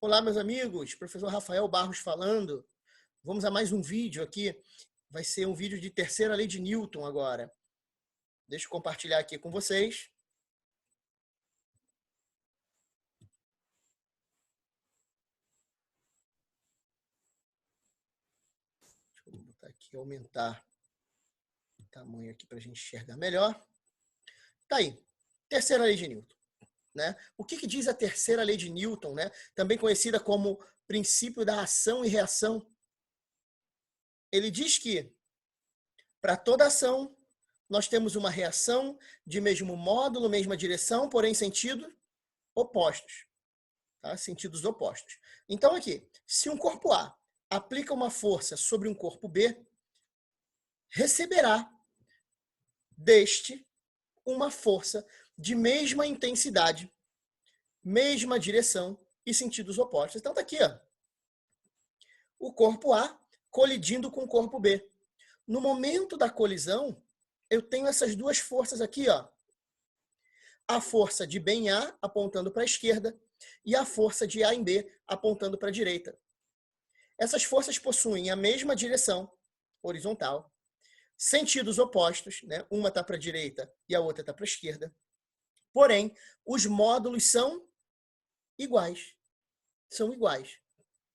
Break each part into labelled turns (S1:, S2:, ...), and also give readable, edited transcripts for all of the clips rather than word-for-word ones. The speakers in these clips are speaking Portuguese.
S1: Olá, meus amigos, professor Rafael Barros falando. Vamos a mais um vídeo aqui. Vai ser um vídeo de terceira lei de Newton agora. Deixa eu compartilhar aqui com vocês. Deixa eu botar aqui, aumentar o tamanho aqui para a gente enxergar melhor. Tá aí, terceira lei de Newton. Né? O que diz a terceira lei de Newton, né? Também conhecida como princípio da ação e reação? Ele diz que, para toda ação, nós temos uma reação de mesmo módulo, mesma direção, porém sentidos opostos. Tá? Sentidos opostos. Então, aqui, se um corpo A aplica uma força sobre um corpo B, receberá deste uma força de mesma intensidade, mesma direção e sentidos opostos. Então, está aqui, ó, o corpo A colidindo com o corpo B. No momento da colisão, eu tenho essas duas forças aqui, ó. A força de B em A apontando para a esquerda e a força de A em B apontando para a direita. Essas forças possuem a mesma direção horizontal, sentidos opostos, né? Uma está para a direita e a outra está para a esquerda. Porém, os módulos são iguais. São iguais.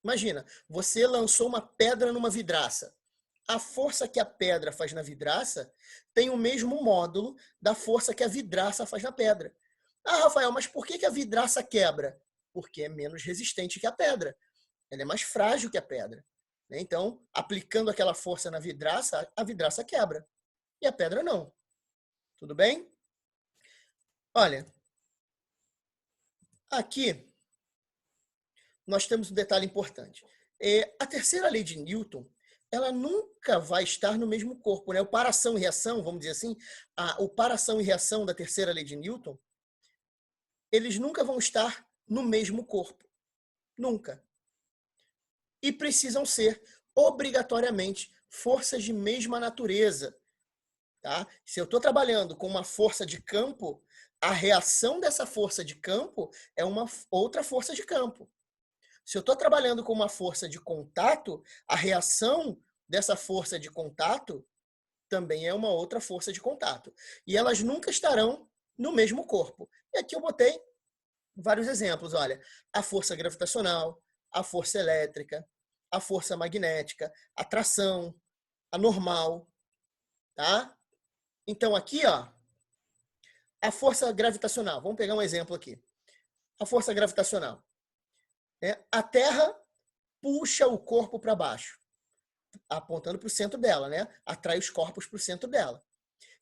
S1: Imagina, você lançou uma pedra numa vidraça. A força que a pedra faz na vidraça tem o mesmo módulo da força que a vidraça faz na pedra. Ah, Rafael, mas por que a vidraça quebra? Porque é menos resistente que a pedra. Ela é mais frágil que a pedra. Então, aplicando aquela força na vidraça, a vidraça quebra. E a pedra não. Tudo bem? Olha, aqui nós temos um detalhe importante. A terceira lei de Newton, ela nunca vai estar no mesmo corpo, né? O par ação e reação, vamos dizer assim, o par ação e reação da terceira lei de Newton, eles nunca vão estar no mesmo corpo. Nunca. E precisam ser, obrigatoriamente, forças de mesma natureza. Tá? Se eu estou trabalhando com uma força de campo, a reação dessa força de campo é uma outra força de campo. Se eu estou trabalhando com uma força de contato, a reação dessa força de contato também é uma outra força de contato. E elas nunca estarão no mesmo corpo. E aqui eu botei vários exemplos. Olha, a força gravitacional, a força elétrica, a força magnética, a tração, a normal. Tá? Então, aqui, ó, a força gravitacional. Vamos pegar um exemplo aqui. A força gravitacional. A Terra puxa o corpo para baixo, apontando para o centro dela, né? Atrai os corpos para o centro dela.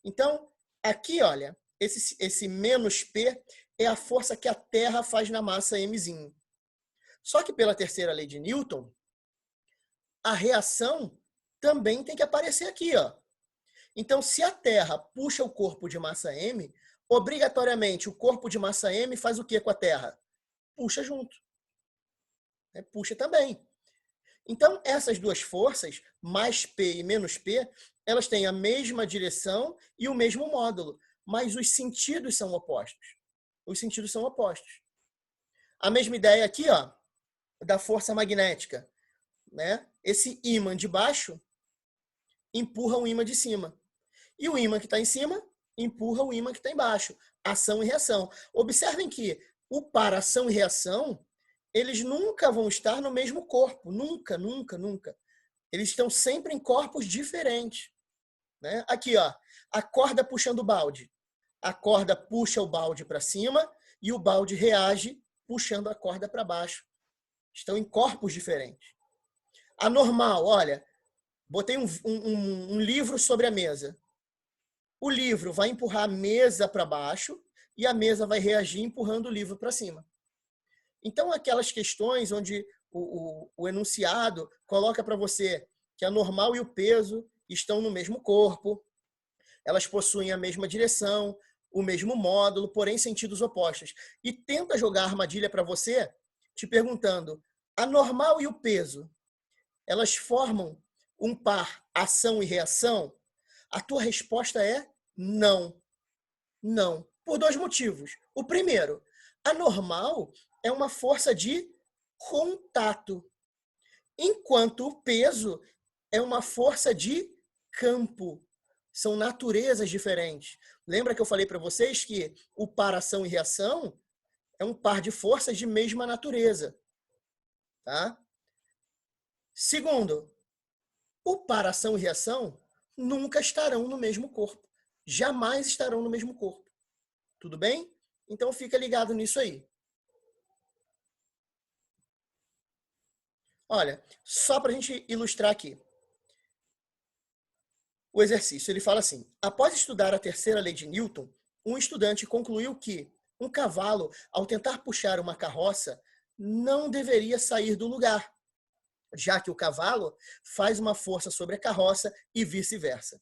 S1: Então, aqui, olha, esse menos P é a força que a Terra faz na massa mzinho. Só que pela terceira lei de Newton, a reação também tem que aparecer aqui, ó. Então, se a Terra puxa o corpo de massa m, obrigatoriamente o corpo de massa m faz o que com a Terra? Puxa junto. Puxa também. Então, essas duas forças, mais P e menos P, elas têm a mesma direção e o mesmo módulo, mas os sentidos são opostos. Os sentidos são opostos. A mesma ideia aqui, ó, da força magnética, né? Esse ímã de baixo empurra o ímã de cima. E o ímã que está em cima empurra o ímã que está embaixo. Ação e reação. Observem que o par ação e reação, eles nunca vão estar no mesmo corpo. Nunca, nunca, nunca. Eles estão sempre em corpos diferentes. Né? Aqui, ó, a corda puxando o balde. A corda puxa o balde para cima e o balde reage puxando a corda para baixo. Estão em corpos diferentes. A normal, olha, botei um livro sobre a mesa. O livro vai empurrar a mesa para baixo e a mesa vai reagir empurrando o livro para cima. Então, aquelas questões onde o enunciado coloca para você que a normal e o peso estão no mesmo corpo, elas possuem a mesma direção, o mesmo módulo, porém sentidos opostos. E tenta jogar armadilha para você, te perguntando, a normal e o peso, elas formam um par ação e reação? A tua resposta é não. Não. Por dois motivos. O primeiro, a normal é uma força de contato, enquanto o peso é uma força de campo. São naturezas diferentes. Lembra que eu falei para vocês que o par ação e reação é um par de forças de mesma natureza, tá? Segundo, o par ação e reação nunca estarão no mesmo corpo. Jamais estarão no mesmo corpo. Tudo bem? Então fica ligado nisso aí. Olha, só para a gente ilustrar aqui. O exercício, ele fala assim: após estudar a terceira lei de Newton, um estudante concluiu que um cavalo, ao tentar puxar uma carroça, não deveria sair do lugar, já que o cavalo faz uma força sobre a carroça e vice-versa.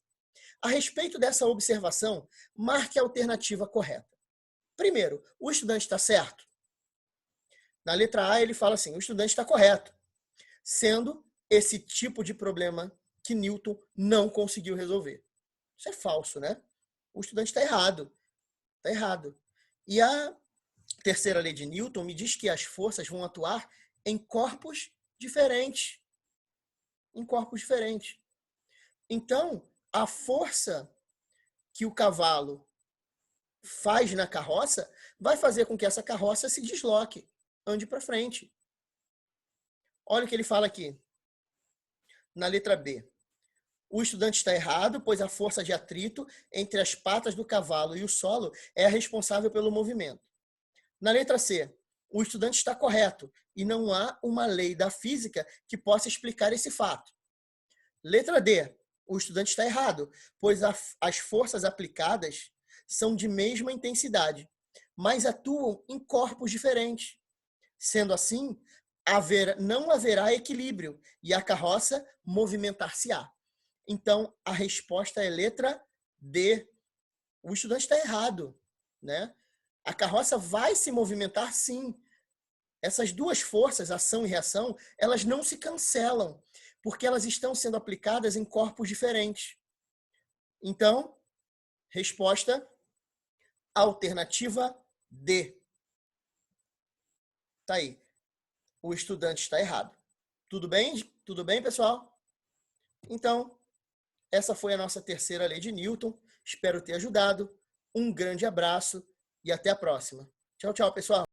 S1: A respeito dessa observação, marque a alternativa correta. Primeiro, o estudante está certo? Na letra A, ele fala assim: o estudante está correto, sendo esse tipo de problema que Newton não conseguiu resolver. Isso é falso, né? O estudante está errado. Está errado. E a terceira lei de Newton me diz que as forças vão atuar em corpos diferentes. Em corpos diferentes. Então, a força que o cavalo faz na carroça vai fazer com que essa carroça se desloque, ande para frente. Olha o que ele fala aqui, na letra B. O estudante está errado, pois a força de atrito entre as patas do cavalo e o solo é a responsável pelo movimento. Na letra C, o estudante está correto e não há uma lei da física que possa explicar esse fato. Letra D, o estudante está errado, pois as forças aplicadas são de mesma intensidade, mas atuam em corpos diferentes. Sendo assim, não haverá equilíbrio e a carroça movimentar-se-á. Então, a resposta é letra D. O estudante está errado, né? A carroça vai se movimentar, sim. Essas duas forças, ação e reação, elas não se cancelam, porque elas estão sendo aplicadas em corpos diferentes. Então, resposta alternativa D. Tá aí. O estudante está errado. Tudo bem? Tudo bem, pessoal? Então, essa foi a nossa terceira lei de Newton. Espero ter ajudado. Um grande abraço e até a próxima. Tchau, tchau, pessoal.